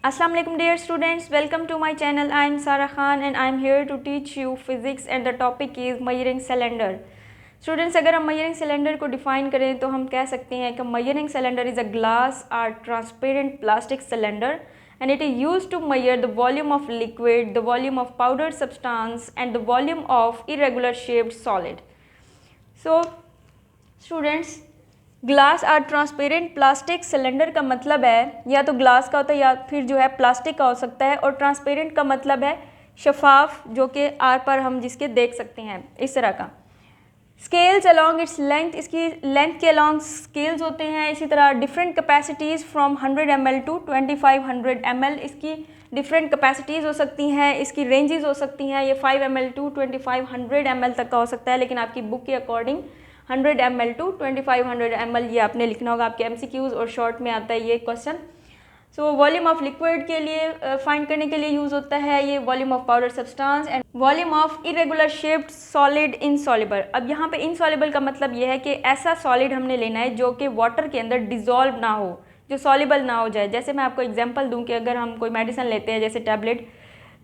Assalamu alaikum dear students, welcome to my channel. I am Sara Khan and I am here to teach you physics and the topic is measuring cylinder. Students, अगर हम measuring cylinder को define करें तो हम कह सकते हैं कि measuring cylinder is a glass or transparent plastic cylinder and it is used to measure the volume of liquid, the volume of powdered substance and the volume of irregular shaped solid. So students, glass और transparent plastic cylinder का मतलब है या तो glass का होता है या फिर जो है प्लास्टिक का हो सकता है, और ट्रांसपेरेंट का मतलब है शफाफ, जो कि आर पर हम जिसके देख सकते हैं इस तरह का। स्केल्स अलॉन्ग इट्स लेंथ, इसकी लेंथ के अलॉन्ग स्केल्स होते हैं। इसी तरह different capacities from 100 ml to 2500 ml, इसकी डिफरेंट कैपेसिटीज़ हो सकती हैं, इसकी रेंजेस हो सकती हैं। ये 5 ml टू 2500 ml तक का हो सकता है, लेकिन आपकी बुक के अकॉर्डिंग 100 ml टू 2500 ml ये आपने लिखना होगा। आपके MCQs और शॉर्ट में आता है ये question. So volume of liquid के लिए फाइंड करने के लिए यूज़ होता है ये volume of powder substance and volume of irregular shaped solid insoluble. अब यहाँ पे इनसॉल्युबल का मतलब ये है कि ऐसा सॉलिड हमने लेना है जो कि वाटर के अंदर डिज़ोल्व ना हो, जो सॉल्युबल ना हो जाए। जैसे मैं आपको एग्जांपल दूँ कि अगर हम कोई मेडिसिन लेते हैं जैसे टैबलेट,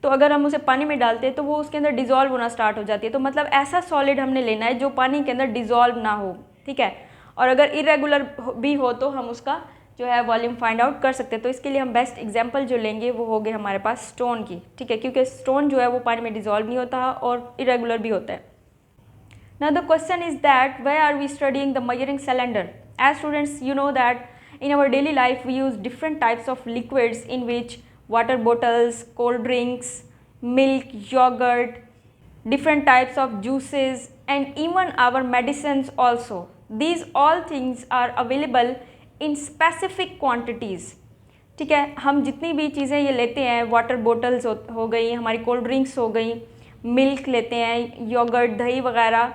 तो अगर हम उसे पानी में डालते हैं तो वो उसके अंदर डिज़ोल्व होना स्टार्ट हो जाती है। तो मतलब ऐसा सॉलिड हमने लेना है जो पानी के अंदर डिज़ोल्व ना हो, ठीक है। और अगर इरेगुलर भी हो तो हम उसका जो है वॉल्यूम फाइंड आउट कर सकते हैं। तो इसके लिए हम बेस्ट एग्जांपल जो लेंगे वो हो गए हमारे पास स्टोन की, ठीक है, क्योंकि स्टोन जो है वो पानी में डिज़ोल्व नहीं होता और इरेगुलर भी होता है। Now the question is that why are we studying the measuring cylinder? As students you know that in our daily life we use different types of liquids in which water bottles, cold drinks, milk, yogurt, different types of juices and even our medicines also. These all things are available in specific quantities. ठीक है, हम जितनी भी चीज़ें ये लेते हैं, water bottles हो गई, हमारी कोल्ड ड्रिंक्स हो गई, मिल्क लेते हैं, योगर्ट, दही वगैरह,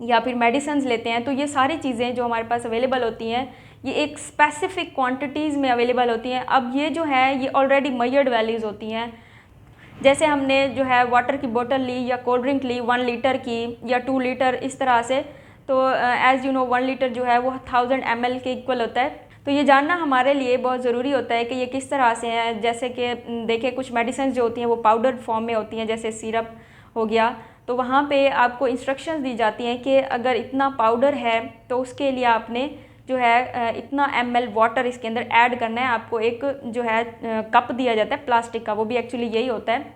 या फिर मेडिसिन लेते हैं, तो ये सारी चीज़ें जो हमारे पास अवेलेबल होती हैं ये एक स्पेसिफिक क्वांटिटीज़ में अवेलेबल होती हैं। अब ये जो है ये ऑलरेडी मेजर्ड वैल्यूज़ होती हैं। जैसे हमने जो है वाटर की बोतल ली या कोल्ड ड्रिंक ली 1 लीटर की या 2 लीटर इस तरह से, तो एज़ यू नो 1 लीटर जो है वो 1000 ml के इक्वल होता है। तो ये जानना हमारे लिए बहुत ज़रूरी होता है कि ये किस तरह से हैं। जैसे कि देखिए कुछ मेडिसिन जो होती हैं वो पाउडर फॉर्म में होती हैं, जैसे सिरप हो गया, तो वहाँ पे आपको इंस्ट्रक्शंस दी जाती हैं कि अगर इतना पाउडर है तो उसके लिए आपने जो है इतना ml वाटर इसके अंदर ऐड करना है। आपको एक जो है कप दिया जाता है प्लास्टिक का, वो भी एक्चुअली यही होता है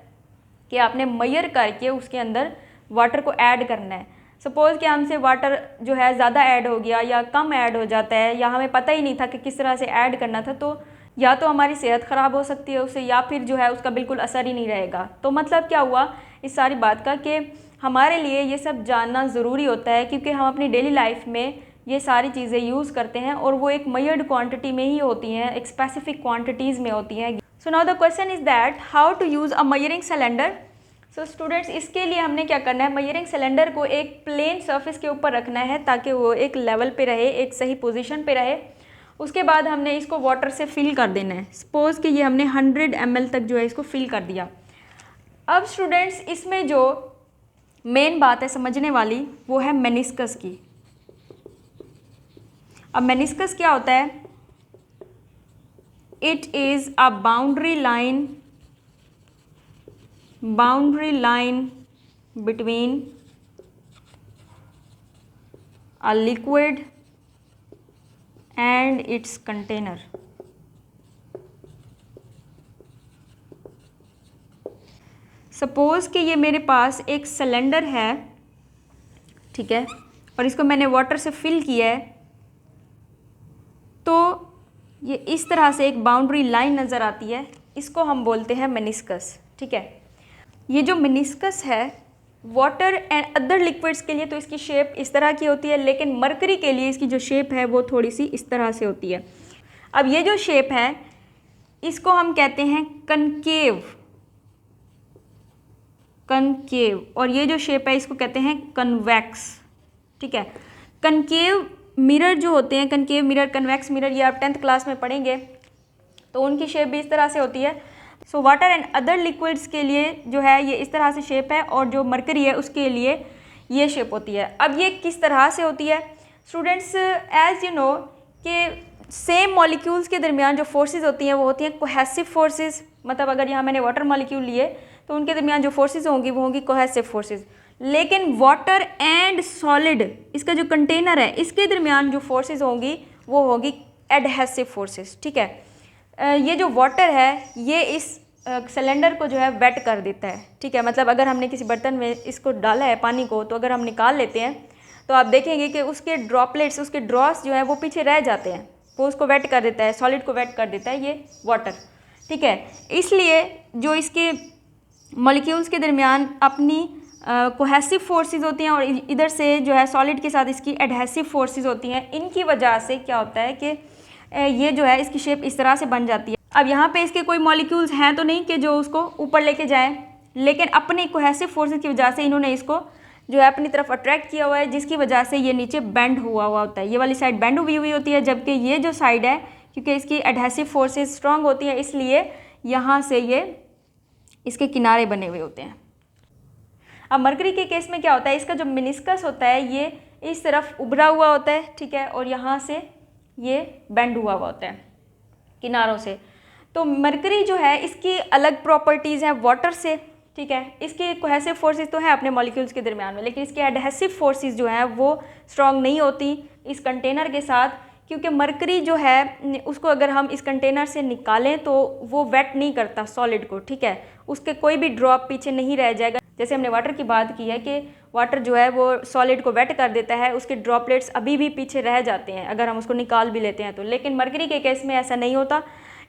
कि आपने मेजर करके उसके अंदर वाटर को ऐड करना है। सपोज़ कि हमसे वाटर जो है ज़्यादा ऐड हो गया या कम ऐड हो जाता है, या हमें पता ही नहीं था कि किस तरह से ऐड करना था, तो या तो हमारी सेहत ख़राब हो सकती है उससे, या फिर जो है उसका बिल्कुल असर ही नहीं रहेगा। तो मतलब क्या हुआ इस सारी बात का कि हमारे लिए ये सब जानना ज़रूरी होता है, क्योंकि हम अपनी डेली लाइफ में ये सारी चीज़ें यूज़ करते हैं और वो एक मेजर्ड क्वांटिटी में ही होती हैं, एक स्पेसिफिक क्वांटिटीज़ में होती हैं। So now the question is that how to use a measuring cylinder. So students, इसके लिए हमने क्या करना है, मेजरिंग सिलेंडर को एक प्लेन सरफेस के ऊपर रखना है ताकि वो एक लेवल पे रहे, एक सही पोजीशन पे रहे। उसके बाद हमने इसको वाटर से फिल कर देना है। सपोज़ कि ये हमने 100 ml तक जो है इसको फिल कर दिया। अब स्टूडेंट्स, इसमें जो मेन बात है समझने वाली वो है मेनिस्कस की। अब मेनिस्कस क्या होता है? It is a boundary line between a liquid and it's container. Suppose कि ये मेरे पास एक सिलेंडर है, ठीक है, और इसको मैंने वाटर से फिल किया है, तो ये इस तरह से एक बाउंड्री लाइन नज़र आती है, इसको हम बोलते हैं मेनिस्कस, ठीक है। ये जो मेनिस्कस है वाटर एंड अदर लिक्विड्स के लिए तो इसकी शेप इस तरह की होती है, लेकिन मरकरी के लिए इसकी जो शेप है वो थोड़ी सी इस तरह से होती है। अब ये जो शेप है इसको हम कहते हैं कनकेव, और ये जो शेप है इसको कहते हैं कन्वेक्स, ठीक है। कनकेव मिरर जो होते हैं, कनकेव मिरर, कन्वेक्स मिरर, ये आप 10th क्लास में पढ़ेंगे, तो उनकी शेप भी इस तरह से होती है। So water and other liquids के लिए जो है ये इस तरह से शेप है, और जो मरकरी है उसके लिए ये शेप होती है। अब ये किस तरह से होती है स्टूडेंट्स? एज यू नो कि सेम मॉलिक्यूल्स के दरमियान जो फोर्सेस होती हैं वो होती हैं कोहेसिव फोर्सेस। मतलब अगर यहाँ मैंने वाटर मॉलिक्यूल लिए तो उनके दरमियान जो फोर्सेस होंगी वो होंगी कोहेसिव फोर्सेस। लेकिन वाटर एंड सॉलिड, इसका जो कंटेनर है, इसके दरमियान जो फोर्सेस होंगी वो होगी एडहेसिव फोर्सेस। ठीक है, ये जो वाटर है ये इस सिलेंडर को जो है वेट कर देता है। ठीक है, मतलब अगर हमने किसी बर्तन में इसको डाला है पानी को, तो अगर हम निकाल लेते हैं तो आप देखेंगे कि उसके ड्रॉपलेट्स, उसके ड्रॉस जो है वो पीछे रह जाते हैं, वो उसको वेट कर देता है, सॉलिड को वेट कर देता है ये वाटर। ठीक है, इसलिए जो इसके मॉलिक्यूल्स के दरमियान अपनी कोहेसिव फोर्सेस होती हैं और इधर से जो है सॉलिड के साथ इसकी एडहेसिव फोर्सेस होती हैं, इनकी वजह से क्या होता है कि ये जो है इसकी शेप इस तरह से बन जाती है। अब यहाँ पे इसके कोई मॉलिक्यूल्स हैं तो नहीं कि जो उसको ऊपर लेके जाएं, लेकिन अपनी कोहेसिव फोर्सेस की वजह से इन्होंने इसको जो है अपनी तरफ अट्रैक्ट किया हुआ है, जिसकी वजह से ये नीचे बेंड हुआ होता है। ये वाली साइड बेंड हुई हुई होती है, जबकि ये जो साइड है, क्योंकि इसकी एडहेसिव फोर्सेस स्ट्रांग होती हैं, इसलिए यहाँ से ये इसके किनारे बने हुए होते हैं। अब मरकरी के केस में क्या होता है, इसका जो मेनिस्कस होता है ये इस तरफ उभरा हुआ होता है। ठीक है, और यहाँ से ये बेंड हुआ हुआ होता है किनारों से। तो मरकरी जो है इसकी अलग प्रॉपर्टीज़ हैं वाटर से। ठीक है, इसके कोहेसिव फोर्सेस तो है अपने मॉलिक्यूल्स के दरमियान में, लेकिन इसके एडहेसिव फोर्सेस जो हैं वो स्ट्रांग नहीं होती इस कंटेनर के साथ, क्योंकि मरकरी जो है उसको अगर हम इस कंटेनर से निकालें तो वो वेट नहीं करता सॉलिड को। ठीक है, उसके कोई भी ड्रॉप पीछे नहीं रह जाएगा। जैसे हमने वाटर की बात की है कि वाटर जो है वो सॉलिड को वेट कर देता है, उसके ड्रॉपलेट्स अभी भी पीछे रह जाते हैं अगर हम उसको निकाल भी लेते हैं तो। लेकिन मरकरी के केस में ऐसा नहीं होता,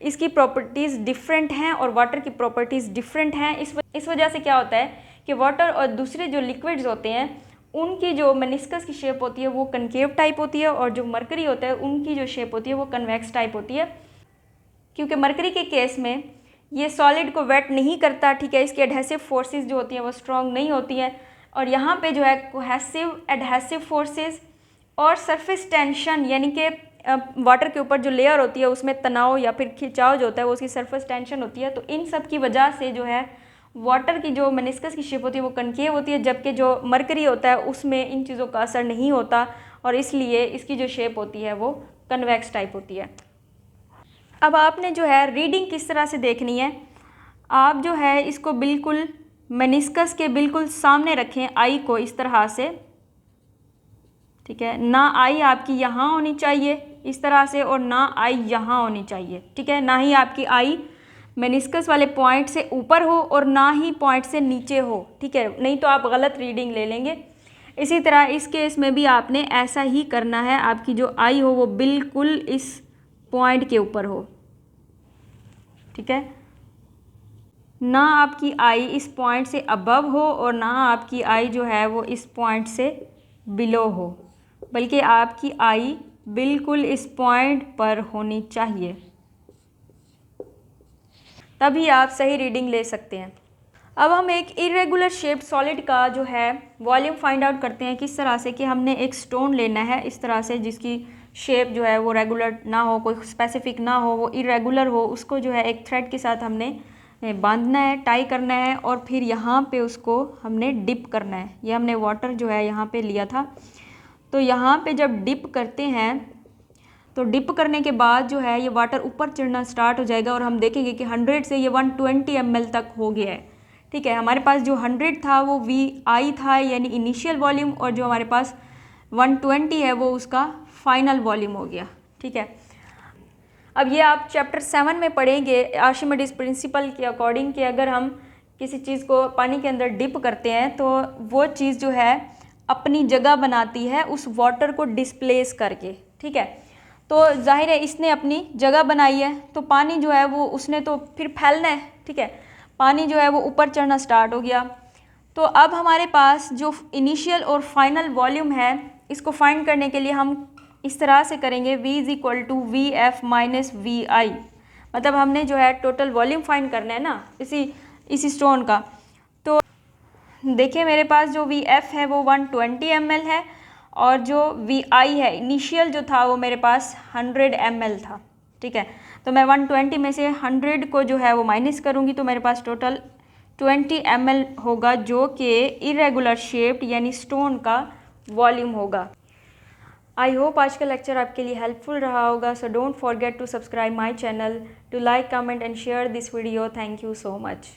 इसकी प्रॉपर्टीज़ डिफरेंट हैं और वाटर की प्रॉपर्टीज़ डिफरेंट हैं। इस वजह से क्या होता है कि वाटर और दूसरे जो लिक्विड्स होते हैं उनकी जो मेनिस्कस की शेप होती है वो कनकेव टाइप होती है, और जो मरकरी होता है उनकी जो शेप होती है वो कन्वेक्स टाइप होती है। क्योंकि मरकरी के केस में ये सॉलिड को वेट नहीं करता। ठीक है, इसकी एडहेसिव फोर्सेस जो होती हैं वो स्ट्रांग नहीं होती हैं, और यहाँ पे जो है कोहेसिव एडहेसिव फोर्सेस और सरफेस टेंशन, यानी कि वाटर के ऊपर जो लेयर होती है उसमें तनाव या फिर खिंचाव जो होता है वो उसकी सरफेस टेंशन होती है। तो इन सब की वजह से जो है वाटर की जो मेनिस्कस की शेप होती है वो कनकेव होती है, जबकि जो मरकरी होता है उसमें इन चीज़ों का असर नहीं होता, और इसलिए इसकी जो शेप होती है वो कन्वेक्स टाइप होती है। अब आपने जो है रीडिंग किस तरह से देखनी है, आप जो है इसको बिल्कुल मेनिस्कस के बिल्कुल सामने रखें आई को इस तरह से। ठीक है, ना आई आपकी यहाँ होनी चाहिए इस तरह से और ना आई यहाँ होनी चाहिए। ठीक है, ना ही आपकी आई मेनिस्कस वाले पॉइंट से ऊपर हो और ना ही पॉइंट से नीचे हो। ठीक है, नहीं तो आप गलत रीडिंग ले लेंगे। इसी तरह इस केस में भी आपने ऐसा ही करना है, आपकी जो आई हो वो बिल्कुल इस पॉइंट के ऊपर हो। ठीक है, ना आपकी आई इस पॉइंट से अबव हो और ना आपकी आई जो है वो इस पॉइंट से बिलो हो, बल्कि आपकी आई बिल्कुल इस पॉइंट पर होनी चाहिए, तभी आप सही रीडिंग ले सकते हैं। अब हम एक इरेगुलर शेप्ड सॉलिड का जो है वॉल्यूम फाइंड आउट करते हैं किस तरह से, कि हमने एक स्टोन लेना है इस तरह से जिसकी शेप जो है वो रेगुलर ना हो, कोई स्पेसिफिक ना हो, वो इरेगुलर हो। उसको जो है एक थ्रेड के साथ हमने बांधना है, टाई करना है, और फिर यहाँ पे उसको हमने डिप करना है। ये हमने वाटर जो है यहाँ पे लिया था, तो यहाँ पे जब डिप करते हैं तो डिप करने के बाद जो है ये वाटर ऊपर चढ़ना स्टार्ट हो जाएगा, और हम देखेंगे कि 100 से ये 120 ml तक हो गया है। ठीक है, हमारे पास जो 100 था वो VI था, यानी इनिशियल वॉल्यूम, और जो हमारे पास 120 है वो उसका फाइनल वॉल्यूम हो गया। ठीक है, अब ये आप चैप्टर 7 में पढ़ेंगे आर्शिमिडीज प्रिंसिपल के अकॉर्डिंग, कि अगर हम किसी चीज़ को पानी के अंदर डिप करते हैं तो वो चीज़ जो है अपनी जगह बनाती है उस वाटर को डिस्प्लेस करके। ठीक है, तो जाहिर है इसने अपनी जगह बनाई है, तो पानी जो है वो उसने तो फिर फैलना है। ठीक है, पानी जो है वो ऊपर चढ़ना स्टार्ट हो गया। तो अब हमारे पास जो इनिशियल और फाइनल वॉल्यूम है, इसको फाइंड करने के लिए हम इस तरह से करेंगे, V is equal to VF minus VI। मतलब हमने जो है टोटल वॉल्यूम फाइंड करना है ना इसी स्टोन का। तो देखिए मेरे पास जो VF है वो 120 ml है, और जो VI है इनिशियल जो था वो मेरे पास 100 ml था। ठीक है, तो मैं 120 में से 100 को जो है वो माइनस करूँगी, तो मेरे पास टोटल 20 ml होगा, जो कि इरेगुलर शेप्ड यानी स्टोन का वॉल्यूम होगा। आई होप आज का लेक्चर आपके लिए हेल्पफुल रहा होगा. So don't forget to subscribe my channel, to like, comment and share this video. Thank you so much.